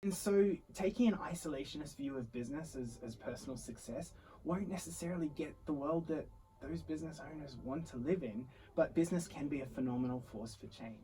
And so taking an isolationist view of business as personal success won't necessarily get the world that those business owners want to live in, but business can be a phenomenal force for change.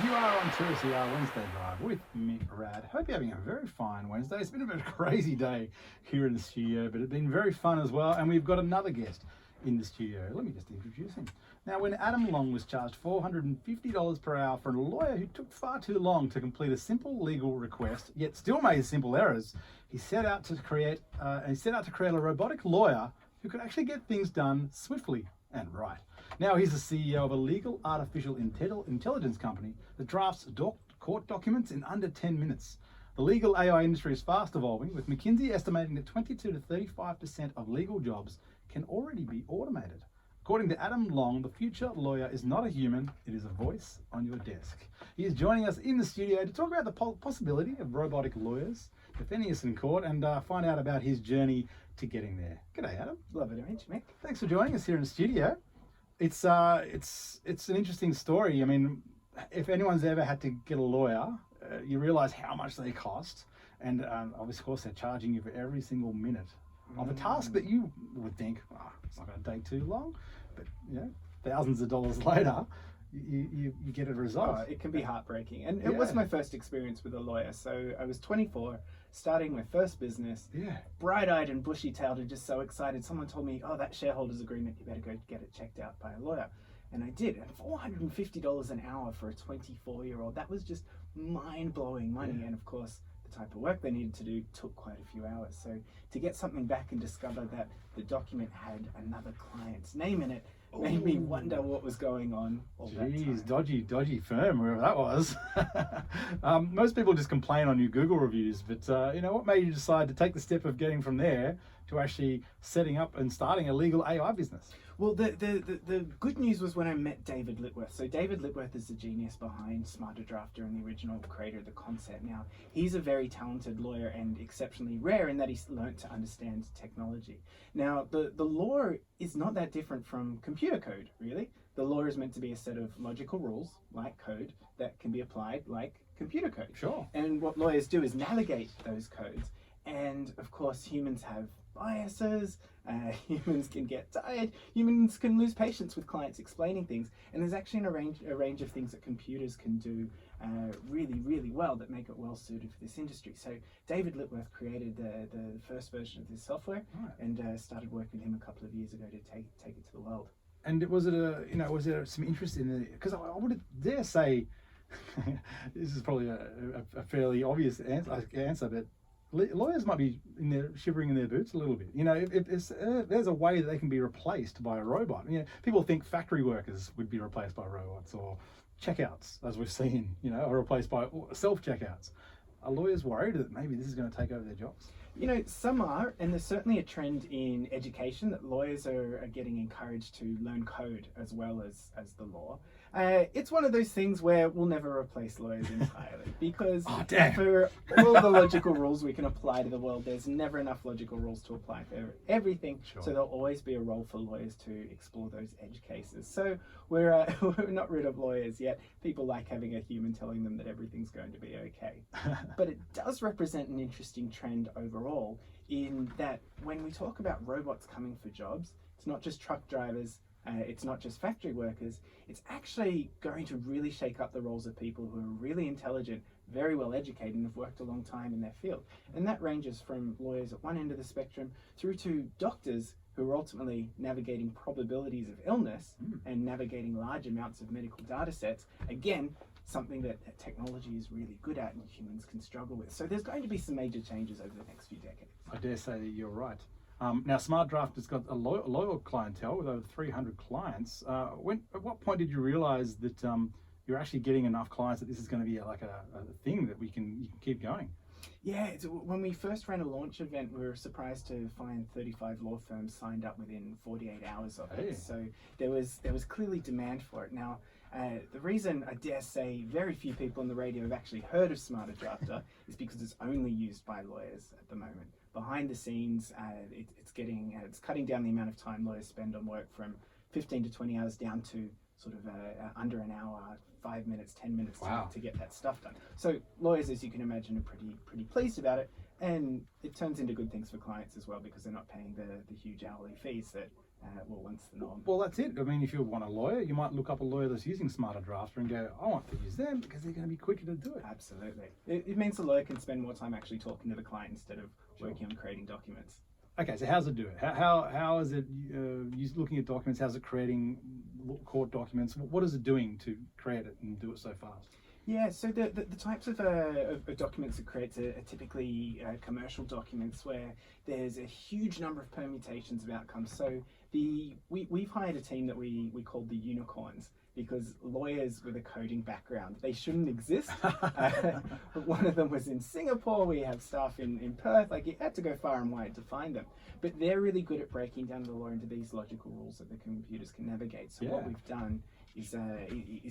You are on TCR Wednesday Drive with Mick Rad. Hope you're having a very fine Wednesday. It's been a bit of a crazy day here in the studio, but it's been very fun as well. And we've got another guest in the studio. Let me just introduce him. Now, when Adam Long was charged $450 per hour for a lawyer who took far too long to complete a simple legal request, yet still made simple errors, he set out to create a robotic lawyer who could actually get things done swiftly and right. Now he's the CEO of a legal artificial intelligence company that drafts court documents in under 10 minutes. The legal AI industry is fast evolving, with McKinsey estimating that 22 to 35% of legal jobs can already be automated. According to Adam Long, the future lawyer is not a human, it is a voice on your desk. He is joining us in the studio to talk about the possibility of robotic lawyers defending us in court and find out about his journey to getting there. G'day, Adam. Love it, image, Mick. Thanks for joining us here in the studio. It's an interesting story. I mean, if anyone's ever had to get a lawyer, you realise how much they cost, and obviously, of course, they're charging you for every single minute of a task that you would think, oh, it's not going to take too long, but you know, thousands of dollars later, you get a result. It can be heartbreaking, and it was my first experience with a lawyer. So I was 24, starting my first business, bright-eyed and bushy-tailed and just so excited. Someone told me, oh, that shareholders agreement, you better go get it checked out by a lawyer. And I did, and $450 an hour for a 24-year-old, that was just mind-blowing money. And of course, the type of work they needed to do took quite a few hours. So to get something back and discover that the document had another client's name in it made me wonder what was going on all that time. Dodgy firm, wherever that was. Most people just complain on your Google reviews, but you know, what made you decide to take the step of getting from there to actually setting up and starting a legal AI business? Well, the good news was when I met David Litworth. So David Litworth is the genius behind Smarter Drafter and the original creator of the concept. Now, he's a very talented lawyer and exceptionally rare in that he's learnt to understand technology. Now, the law is not that different from computer code, really. The law is meant to be a set of logical rules, like code, that can be applied like computer code. Sure. And what lawyers do is navigate those codes. And of course, humans have biases, humans can get tired, humans can lose patience with clients explaining things, and there's actually a range of things that computers can do really well that make it well suited for this industry. So David Litworth created the first version of this software, and started working with him a couple of years ago to take it to the world. And was there some interest in it? Because I would dare say, this is probably a fairly obvious answer, but lawyers might be shivering in their boots a little bit. You know, if there's a way that they can be replaced by a robot. You know, people think factory workers would be replaced by robots, or checkouts, as we've seen, you know, are replaced by self-checkouts. Are lawyers worried that maybe this is going to take over their jobs? You know, some are, and there's certainly a trend in education that lawyers are getting encouraged to learn code as well as the law. It's one of those things where we'll never replace lawyers entirely, because for all the logical rules we can apply to the world, there's never enough logical rules to apply for everything. Sure. So there'll always be a role for lawyers to explore those edge cases. So we're not rid of lawyers yet. People like having a human telling them that everything's going to be okay. But it does represent an interesting trend overall, in that when we talk about robots coming for jobs, it's not just truck drivers, it's not just factory workers, it's actually going to really shake up the roles of people who are really intelligent, very well educated, and have worked a long time in their field. And that ranges from lawyers at one end of the spectrum through to doctors who are ultimately navigating probabilities of illness and navigating large amounts of medical data sets. Again, something that technology is really good at and humans can struggle with. So there's going to be some major changes over the next few decades. I dare say that you're right. Now, Smart Draft has got a loyal clientele with over 300 clients. At what point did you realise that you're actually getting enough clients that this is going to be like a thing that you can keep going? Yeah, when we first ran a launch event, we were surprised to find 35 law firms signed up within 48 hours of it. So there was clearly demand for it. Now, the reason I dare say very few people on the radio have actually heard of Smarter Drafter is because it's only used by lawyers at the moment. Behind the scenes, it's cutting down the amount of time lawyers spend on work from 15 to 20 hours down to sort of under an hour, 5 minutes, 10 minutes Wow. to get that stuff done. So lawyers, as you can imagine, are pretty pleased about it, and it turns into good things for clients as well because they're not paying the huge hourly fees that were once the norm. Well, that's it. I mean, if you want a lawyer, you might look up a lawyer that's using Smarter Drafter and go, I want to use them because they're going to be quicker to do it. Absolutely. It means the lawyer can spend more time actually talking to the client instead of working on creating documents. Okay, so how's it do it? How is it looking at documents? How's it creating court documents? What is it doing to create it and do it so fast? Yeah, so the types of documents it creates are typically commercial documents where there's a huge number of permutations of outcomes. So we've hired a team that we called the unicorns because lawyers with a coding background, they shouldn't exist. One of them was in Singapore. We have staff in Perth. Like, you had to go far and wide to find them. But they're really good at breaking down the law into these logical rules that the computers can navigate. So what we've done is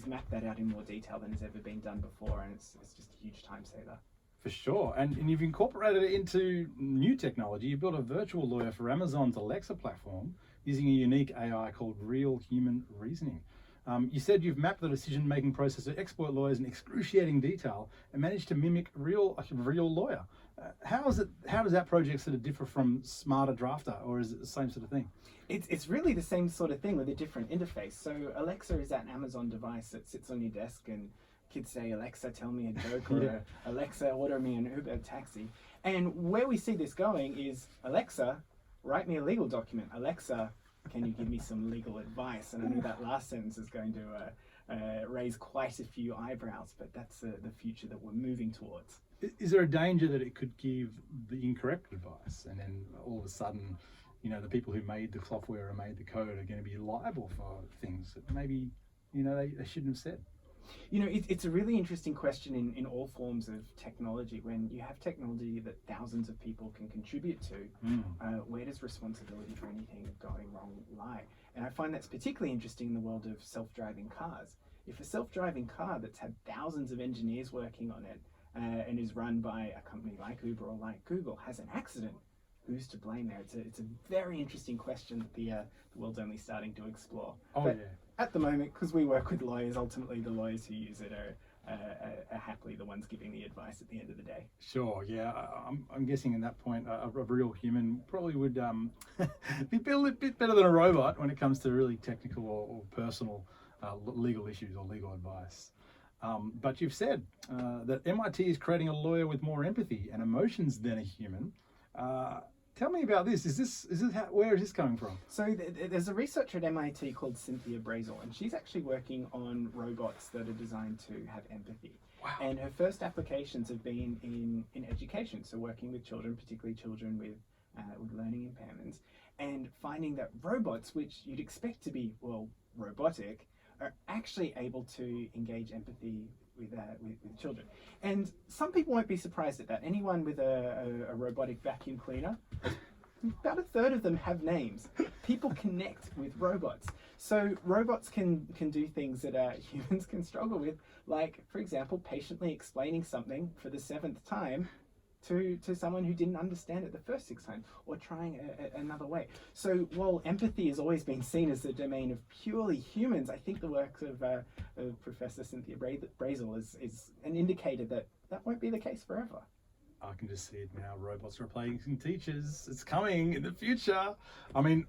map that out in more detail than has ever been done before, and it's just a huge time saver. For sure, and you've incorporated it into new technology. You built a virtual lawyer for Amazon's Alexa platform using a unique AI called Real Human Reasoning. You said you've mapped the decision-making process to expert lawyers in excruciating detail and managed to mimic a real lawyer. How does that project sort of differ from Smarter Drafter, or is it the same sort of thing? It's really the same sort of thing with a different interface. So Alexa is that Amazon device that sits on your desk and kids say, Alexa, tell me a joke, or Alexa, order me an Uber taxi. And where we see this going is, Alexa, write me a legal document. Alexa, can you give me some legal advice? And I know that last sentence is going to raise quite a few eyebrows, but that's the future that we're moving towards. Is there a danger that it could give the incorrect advice, and then all of a sudden, the people who made the software or made the code are going to be liable for things that maybe, they shouldn't have said? It's a really interesting question in all forms of technology. When you have technology that thousands of people can contribute to, where does responsibility for anything going wrong lie? And I find that's particularly interesting in the world of self-driving cars. If a self-driving car that's had thousands of engineers working on it and is run by a company like Uber or like Google has an accident, who's to blame there? It's a very interesting question that the world's only starting to explore. At the moment, because we work with lawyers, ultimately the lawyers who use it are happily the ones giving the advice at the end of the day. Sure, yeah. I'm guessing at that point a real human probably would be a little bit better than a robot when it comes to really technical or personal legal issues or legal advice. But you've said that MIT is creating a lawyer with more empathy and emotions than a human. Tell me about this. Where is this coming from? So there's a researcher at MIT called Cynthia Brazel, and she's actually working on robots that are designed to have empathy. Wow. And her first applications have been in education, so working with children, particularly children with learning impairments, and finding that robots, which you'd expect to be, robotic, are actually able to engage empathy with children. And some people won't be surprised at that. Anyone with a robotic vacuum cleaner, about a third of them have names. People connect with robots. So robots can do things that humans can struggle with, like, for example, patiently explaining something for the 7th time to someone who didn't understand it the first 6 times, or trying another way. So while empathy has always been seen as the domain of purely humans, I think the work of Professor Cynthia Brazel is an indicator that won't be the case forever. I can just see it now. Robots replacing teachers. It's coming in the future. I mean,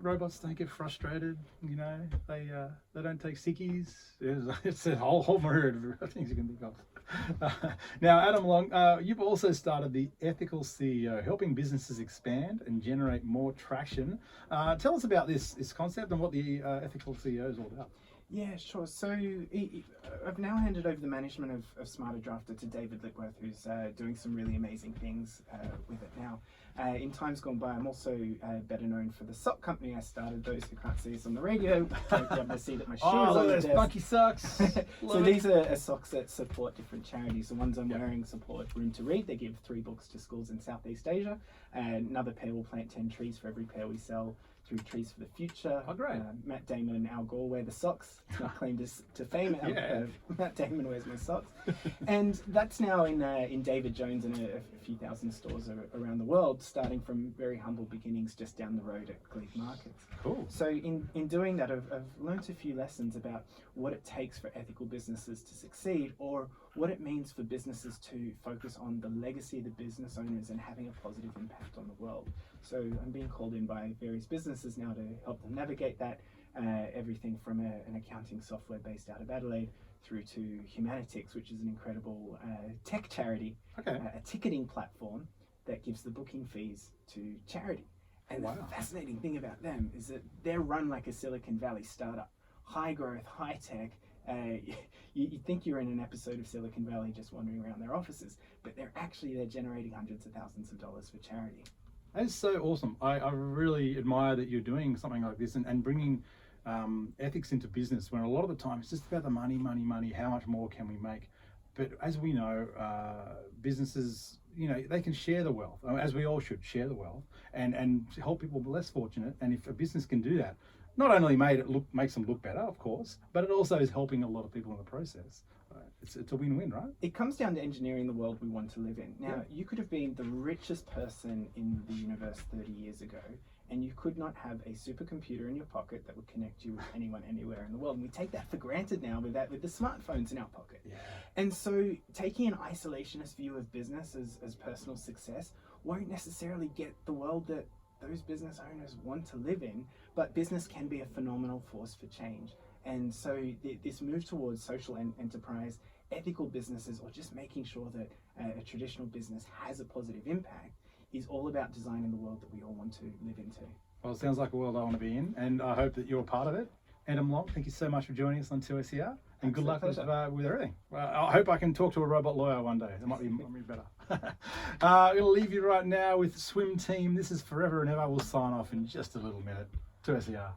robots don't get frustrated. They don't take sickies. It's a whole myriad of things you can think of. Now, Adam Long, you've also started the Ethical CEO, helping businesses expand and generate more traction. Tell us about this concept and what the Ethical CEO is all about. Yeah, sure. So I've now handed over the management of Smarter Drafter to David Litworth, who's doing some really amazing things with it now. In times gone by, I'm also better known for the sock company I started. Those who can't see us on the radio won't be able to see that my shoe is on the desk. Funky socks. So these are socks that support different charities. The ones I'm wearing support Room to Read. They give 3 books to schools in Southeast Asia. Another pair will plant 10 trees for every pair we sell through Trees for the Future. Oh, great. Matt Damon and Al Gore wear the socks. It's my claim to fame. Yeah. Matt Damon wears my socks. And that's now in David Jones and a few thousand stores around the world, starting from very humble beginnings just down the road at Glebe Markets. Cool. So in doing that, I've learned a few lessons about what it takes for ethical businesses to succeed, or what it means for businesses to focus on the legacy of the business owners and having a positive impact on the world. So I'm being called in by various businesses now to help them navigate that, everything from an accounting software based out of Adelaide through to Humanitix, which is an incredible tech charity, Okay. a ticketing platform that gives the booking fees to charity. And Wow. the fascinating thing about them is that they're run like a Silicon Valley startup. High growth, high tech. You think you're in an episode of Silicon Valley just wandering around their offices, but they're generating hundreds of thousands of dollars for charity. That is so awesome. I really admire that you're doing something like this and bringing ethics into business, when a lot of the time it's just about the money, how much more can we make? But as we know, businesses, they can share the wealth, as we all should share the wealth, and help people less fortunate. And if a business can do that, not only makes them look better, of course, but it also is helping a lot of people in the process. It's a win-win, right? It comes down to engineering the world we want to live in. Now, Yeah. you could have been the richest person in the universe 30 years ago, and you could not have a supercomputer in your pocket that would connect you with anyone anywhere in the world. And we take that for granted now with the smartphones in our pocket. Yeah. And so taking an isolationist view of business as personal success won't necessarily get the world that those business owners want to live in, but business can be a phenomenal force for change. And so this move towards social enterprise, ethical businesses, or just making sure that a traditional business has a positive impact is all about designing the world that we all want to live into. Well, it sounds like a world I want to be in, and I hope that you're a part of it. Adam Long, thank you so much for joining us on 2SER, and good luck with everything. Well, I hope I can talk to a robot lawyer one day. That might be better. I'm going to leave you right now with Swim Team. This is Forever and Ever. We'll sign off in just a little minute. 2SER.